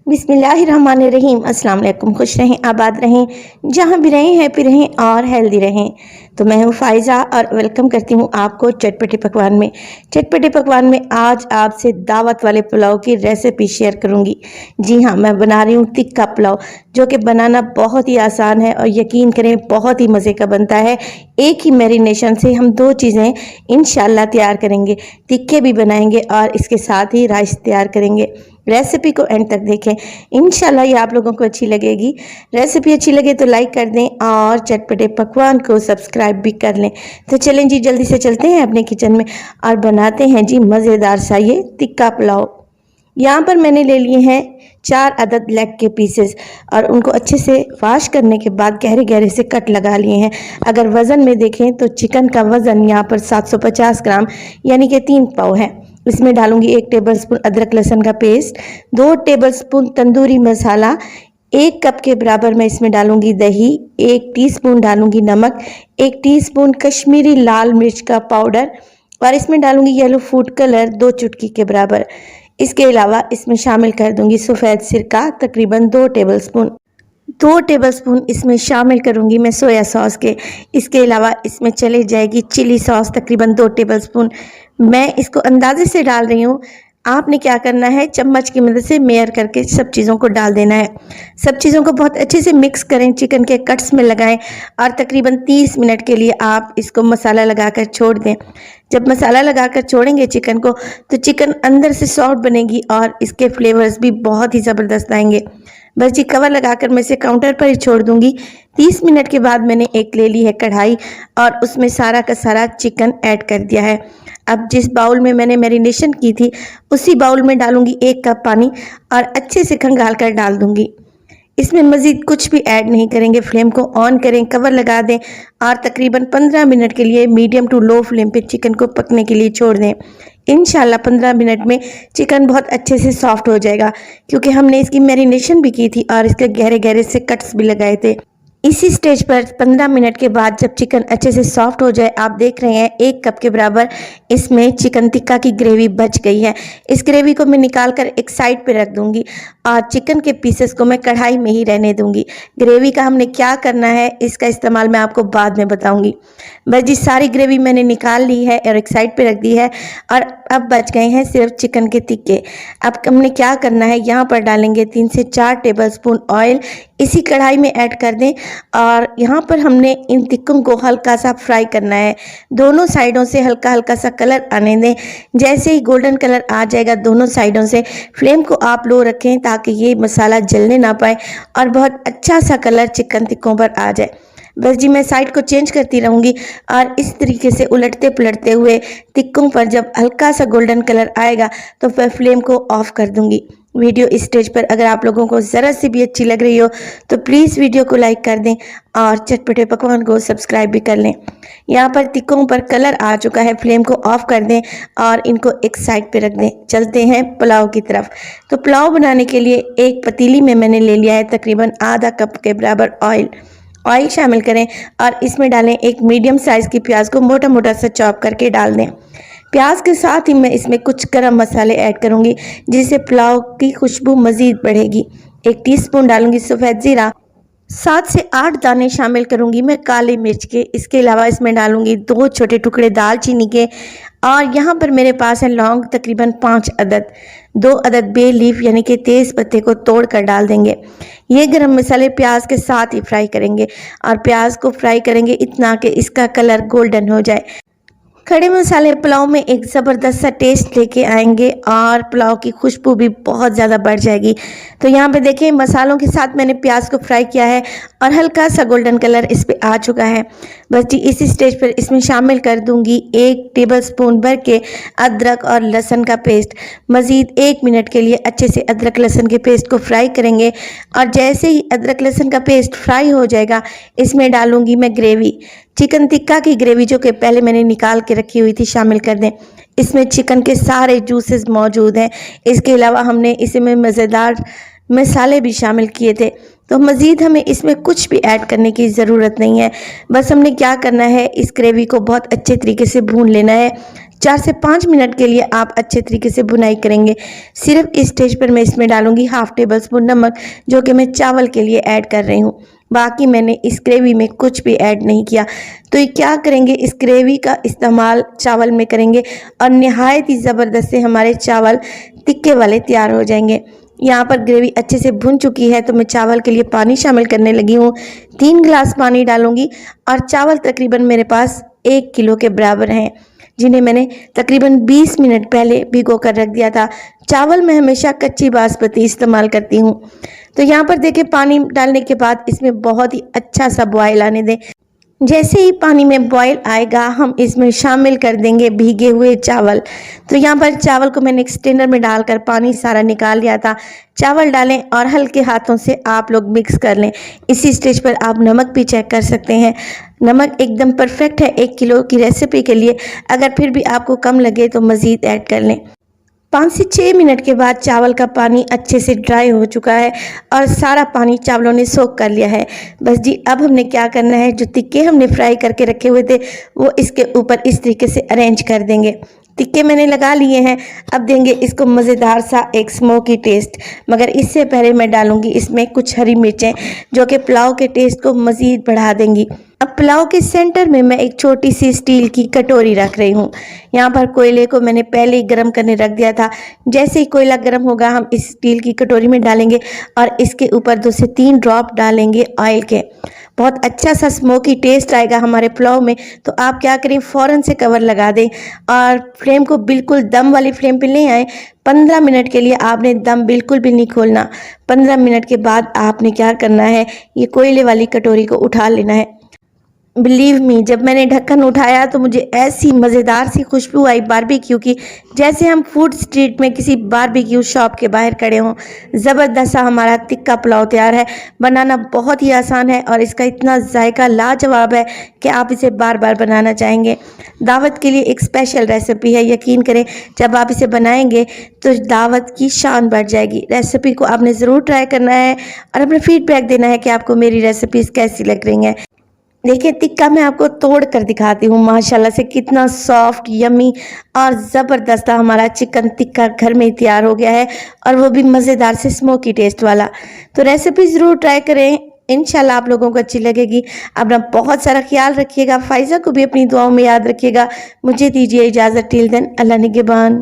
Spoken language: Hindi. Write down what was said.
बिस्मिल्लाहिर्रहमानिर्रहीम। अस्सलाम वालेकुम। खुश रहें, आबाद रहें, जहाँ भी रहें, हैप्पी रहें और हेल्दी रहें। तो मैं हूँ फ़ाइज़ा और वेलकम करती हूँ आपको चटपटे पकवान में। चटपटे पकवान में आज आपसे दावत वाले पुलाव की रेसिपी शेयर करूँगी। जी हाँ, मैं बना रही हूँ तिक्का पुलाव, जो कि बनाना बहुत ही आसान है और यकीन करें बहुत ही मज़े का बनता है। एक ही मैरिनेशन से हम दो चीज़ें इंशाल्लाह तैयार करेंगे, तिक्के भी बनाएंगे और इसके साथ ही राइस तैयार करेंगे। रेसिपी को एंड तक देखें, इंशाल्लाह ये आप लोगों को अच्छी लगेगी। रेसिपी अच्छी लगे तो लाइक कर दें और चटपटे पकवान को सब्सक्राइब भी कर लें। तो चलें जी, जल्दी से चलते हैं अपने किचन में और बनाते हैं जी मज़ेदार सा ये तिक्का पुलाव। यहाँ पर मैंने ले लिए हैं 4 अदद लेग के पीसेस और उनको अच्छे से वॉश करने के बाद गहरे गहरे से कट लगा लिए हैं। अगर वज़न में देखें तो चिकन का वज़न यहाँ पर 750 ग्राम यानी कि 3 पाव है। इसमें डालूंगी 1 टेबलस्पून अदरक लहसुन का paste, 2 tablespoon tandoori masala, 1 cup के बराबर मैं इसमें डालूंगी दही, 1 टीस्पून डालूंगी नमक, 1 टीस्पून कश्मीरी लाल मिर्च का पाउडर और इसमें डालूंगी येलो फूड कलर 2 चुटकी के बराबर। इसके अलावा इसमें शामिल कर दूंगी सफ़ेद सिरका तकरीबन 2 टेबलस्पून इसमें शामिल करूंगी मैं सोया सॉस के। इसके अलावा इसमें चले जाएगी चिली सॉस तकरीबन 2 टेबलस्पून। मैं इसको अंदाजे से डाल रही हूँ, आपने क्या करना है चम्मच की मदद से मेयर करके सब चीज़ों को डाल देना है। सब चीज़ों को बहुत अच्छे से मिक्स करें, चिकन के कट्स में लगाएं और तकरीबन 30 मिनट के लिए आप इसको मसाला लगाकर छोड़ दें। जब मसाला लगाकर छोड़ेंगे चिकन को तो चिकन अंदर से सॉफ्ट बनेगी और इसके फ्लेवर्स भी बहुत ही ज़बरदस्त आएंगे। बस जी कवर लगाकर मैं इसे काउंटर पर ही छोड़ दूंगी। 30 मिनट के बाद मैंने एक ले ली है कढ़ाई और उसमें सारा का सारा चिकन ऐड कर दिया है। अब जिस बाउल में मैंने मैरिनेशन की थी उसी बाउल में डालूंगी 1 कप पानी और अच्छे से खंगाल कर डाल दूंगी। इसमें मज़ीद कुछ भी ऐड नहीं करेंगे। फ्लेम को ऑन करें, कवर लगा दें और तकरीबन 15 मिनट के लिए मीडियम टू लो फ्लेम पे चिकन को पकने के लिए छोड़ दें। इंशाल्लाह 15 मिनट में चिकन बहुत अच्छे से सॉफ्ट हो जाएगा, क्योंकि हमने इसकी मैरिनेशन भी की थी और इसके गहरे गहरे से कट्स भी लगाए थे। इसी स्टेज पर 15 मिनट के बाद जब चिकन अच्छे से सॉफ्ट हो जाए, आप देख रहे हैं 1 कप के बराबर इसमें चिकन टिक्का की ग्रेवी बच गई है। इस ग्रेवी को मैं निकाल कर एक साइड पे रख दूंगी और चिकन के पीसेस को मैं कढ़ाई में ही रहने दूंगी। ग्रेवी का हमने क्या करना है इसका इस्तेमाल मैं आपको बाद में बताऊंगी। बस जी सारी ग्रेवी मैंने निकाल ली है और एक साइड पे रख दी है और अब बच गए हैं सिर्फ चिकन के टिक्के। अब हमने क्या करना है, यहाँ पर डालेंगे 3 से 4 टेबलस्पून ऑयल, इसी कढ़ाई में ऐड कर दें और यहाँ पर हमने इन टिक्कों को हल्का सा फ्राई करना है। दोनों साइडों से हल्का हल्का सा कलर आने दें। जैसे ही गोल्डन कलर आ जाएगा दोनों साइडों से, फ्लेम को आप लो रखें ताकि ये मसाला जलने ना पाए और बहुत अच्छा सा कलर चिकन टिक्कों पर आ जाए। बस जी मैं साइड को चेंज करती रहूँगी और इस तरीके से उलटते पुलटते हुए टिक्कों पर जब हल्का सा गोल्डन कलर आएगा तो फिर फ्लेम को ऑफ कर दूँगी। वीडियो इस स्टेज पर अगर आप लोगों को ज़रा सी भी अच्छी लग रही हो तो प्लीज़ वीडियो को लाइक कर दें और चटपटे पकवान को सब्सक्राइब भी कर लें। यहाँ पर टिक्कों पर कलर आ चुका है, फ्लेम को ऑफ कर दें और इनको एक साइड पे रख दें। चलते हैं पुलाव की तरफ। तो पुलाव बनाने के लिए एक पतीली में मैंने ले लिया है तकरीबन आधा कप के बराबर ऑयल शामिल करें और इसमें डालें एक मीडियम साइज़ की प्याज को मोटा मोटा सा चॉप करके डाल दें। प्याज के साथ ही मैं इसमें कुछ गरम मसाले ऐड करूंगी जिससे पुलाव की खुशबू मज़ीद बढ़ेगी। 1 टीस्पून डालूंगी सफ़ेद ज़ीरा, 7 से 8 दाने शामिल करूंगी मैं काले मिर्च के। इसके अलावा इसमें डालूंगी 2 छोटे टुकड़े दालचीनी के और यहाँ पर मेरे पास है लौंग तकरीबन 5 अदद, 2 अदद बे लीफ यानी कि तेज़ पत्ते को तोड़ कर डाल देंगे। ये गरम मसाले प्याज के साथ ही फ्राई करेंगे और प्याज को फ्राई करेंगे इतना कि इसका कलर गोल्डन हो जाए। खड़े मसाले पुलाव में एक ज़बरदस्त सा टेस्ट लेके आएंगे और पुलाव की खुशबू भी बहुत ज़्यादा बढ़ जाएगी। तो यहाँ पे देखें मसालों के साथ मैंने प्याज को फ्राई किया है और हल्का सा गोल्डन कलर इस पे आ चुका है। बस जी इसी स्टेज पर इसमें शामिल कर दूंगी 1 टेबलस्पून भर के अदरक और लहसुन का पेस्ट। मज़ीद 1 मिनट के लिए अच्छे से अदरक लहसुन के पेस्ट को फ्राई करेंगे और जैसे ही अदरक लहसुन का पेस्ट फ्राई हो जाएगा इसमें डालूंगी मैं ग्रेवी, चिकन टिक्का की ग्रेवी जो कि पहले मैंने निकाल के रखी हुई थी शामिल कर दें। इसमें चिकन के सारे जूसेस मौजूद हैं। इसके अलावा हमने इसमें मज़ेदार मसाले भी शामिल किए थे, तो मज़ीद हमें इसमें कुछ भी ऐड करने की ज़रूरत नहीं है। बस हमने क्या करना है, इस ग्रेवी को बहुत अच्छे तरीके से भून लेना है। 4 से 5 मिनट के लिए आप अच्छे तरीके से भुनाई करेंगे। सिर्फ इस स्टेज पर मैं इसमें डालूंगी हाफ टेबल स्पून नमक, जो कि मैं चावल के लिए ऐड कर रही हूँ। बाकी मैंने इस ग्रेवी में कुछ भी ऐड नहीं किया। तो ये क्या करेंगे, इस ग्रेवी का इस्तेमाल चावल में करेंगे और निहायत ही ज़बरदस्त से हमारे चावल तिक्के वाले तैयार हो जाएंगे। यहाँ पर ग्रेवी अच्छे से भुन चुकी है तो मैं चावल के लिए पानी शामिल करने लगी हूँ। 3 गिलास पानी डालूंगी और चावल तकरीबन मेरे पास 1 किलो के बराबर हैं, जिन्हें मैंने तकरीबन 20 मिनट पहले भिगो कर रख दिया था। चावल मैं हमेशा कच्ची बासमती इस्तेमाल करती हूँ। तो यहाँ पर देखिए पानी डालने के बाद इसमें बहुत ही अच्छा सा बॉयल आने दें। जैसे ही पानी में बॉयल आएगा हम इसमें शामिल कर देंगे भीगे हुए चावल। तो यहाँ पर चावल को मैंने एक स्ट्रेनर में डालकर पानी सारा निकाल लिया था। चावल डालें और हल्के हाथों से आप लोग मिक्स कर लें। इसी स्टेज पर आप नमक भी चेक कर सकते हैं। नमक एकदम परफेक्ट है 1 किलो की रेसिपी के लिए। अगर फिर भी आपको कम लगे तो मज़ीद ऐड कर लें। 5 से 6 मिनट के बाद चावल का पानी अच्छे से ड्राई हो चुका है और सारा पानी चावलों ने सोख कर लिया है। बस जी अब हमने क्या करना है, जो टिक्के हमने फ्राई करके रखे हुए थे वो इसके ऊपर इस तरीके से अरेंज कर देंगे। टिक्के मैंने लगा लिए हैं। अब देंगे इसको मज़ेदार सा एक स्मोकी टेस्ट, मगर इससे पहले मैं डालूंगी इसमें कुछ हरी मिर्चें, जो कि पुलाव के टेस्ट को मज़ीद बढ़ा देंगी। अब पुलाव के सेंटर में मैं एक छोटी सी स्टील की कटोरी रख रही हूँ। यहाँ पर कोयले को मैंने पहले ही गर्म करने रख दिया था। जैसे ही कोयला गर्म होगा हम इस स्टील की कटोरी में डालेंगे और इसके ऊपर 2 से 3 ड्रॉप डालेंगे ऑयल के। बहुत अच्छा सा स्मोकी टेस्ट आएगा हमारे पुलाव में। तो आप क्या करें, फ़ौरन से कवर लगा दें और फ्लेम को बिल्कुल दम वाली फ्लेम पे ले आए। 15 मिनट के लिए आपने दम बिल्कुल भी नहीं खोलना। 15 मिनट के बाद आपने क्या करना है, ये कोयले वाली कटोरी को उठा लेना है। बिलीव मी, जब मैंने ढक्कन उठाया तो मुझे ऐसी मज़ेदार सी खुशबू आई बारबेक्यू की, जैसे हम फूड स्ट्रीट में किसी बारबेक्यू शॉप के बाहर खड़े हों। ज़बरदस्त सा हमारा तिक्का पुलाव तैयार है। बनाना बहुत ही आसान है और इसका इतना जायका लाजवाब है कि आप इसे बार बार बनाना चाहेंगे। दावत के लिए एक स्पेशल रेसिपी है, यकीन करें जब आप इसे बनाएंगे तो दावत की शान बढ़ जाएगी। रेसिपी को आपने ज़रूर ट्राई करना है और अपना फीडबैक देना है कि आपको मेरी रेसिपीज़ कैसी लग रही हैं। देखिए टिक्का मैं आपको तोड़ कर दिखाती हूँ माशाल्लाह से कितना सॉफ्ट, यमी और ज़बरदस्त हमारा चिकन टिक्का घर में ही तैयार हो गया है, और वो भी मज़ेदार से स्मोकी टेस्ट वाला। तो रेसिपी ज़रूर ट्राई करें, इंशाल्लाह आप लोगों को अच्छी लगेगी। अपना बहुत सारा ख्याल रखिएगा। फ़ाइज़ा को भी अपनी दुआओं में याद रखिएगा। मुझे दीजिए इजाज़त, टिल देन अल्लाह निगहबान।